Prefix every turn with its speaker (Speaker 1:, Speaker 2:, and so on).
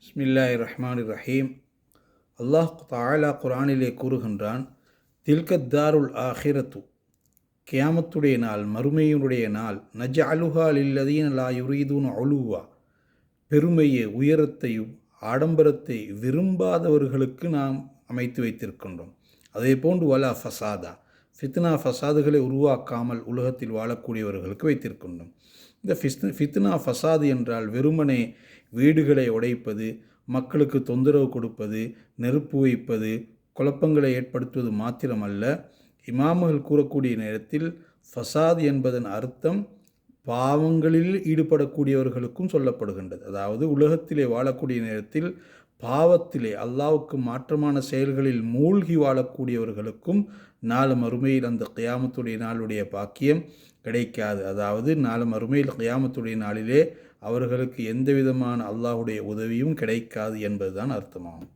Speaker 1: பிஸ்மில்லாஹிர் ரஹ்மானிர் ரஹீம். அல்லாஹ் தஆலா குர்ஆனிலே கூறுகின்றான், தில்கத்தாருல் ஆஹிரத்து, கியாமத்துடைய நாள், மறுமையினுடைய நாள், நஜ்அலுஹா லில்லதீன லா யுரீதுன உலுவா, பெருமையை, உயரத்தையும் ஆடம்பரத்தை விரும்பாதவர்களுக்கு நாம் அமைத்து வைத்திருக்கின்றோம். அதே போன்று வலா ஃபசாதா, ஃபித்னா ஃபசாதுகளை உருவாக்காமல் உலகத்தில் வாழக்கூடியவர்களுக்கு வைத்திருக்கின்றோம். இந்த ஃபித்னா ஃபசாது என்றால் வெறுமனே வீடுகளை உடைப்பது, மக்களுக்கு தொந்தரவு கொடுப்பது, நெருப்பு வைப்பது, குழப்பங்களை ஏற்படுத்துவது மாத்திரமல்ல. இமாம்கள் கூறக்கூடிய நேரத்தில் ஃபசாத் என்பதன் அர்த்தம் பாவங்களில் ஈடுபடக்கூடியவர்களுக்கும் சொல்லப்படுகின்றது. அதாவது உலகத்திலே வாழக்கூடிய நேரத்தில் பாவத்திலே அல்லாஹ்வுக்கு மாற்றமான செயல்களில் மூழ்கி வாழக்கூடியவர்களுக்கும் நாளை மறுமையில் அந்த கியாமத்துடைய நாளுடைய பாக்கியம் கிடைக்காது. அதாவது நாளை மறுமையில் கியாமத்துடைய நாளிலே அவர்களுக்கு எந்த விதமான அல்லாஹ்வுடைய உதவியும் கிடைக்காது என்பதுதான் அர்த்தமாகும்.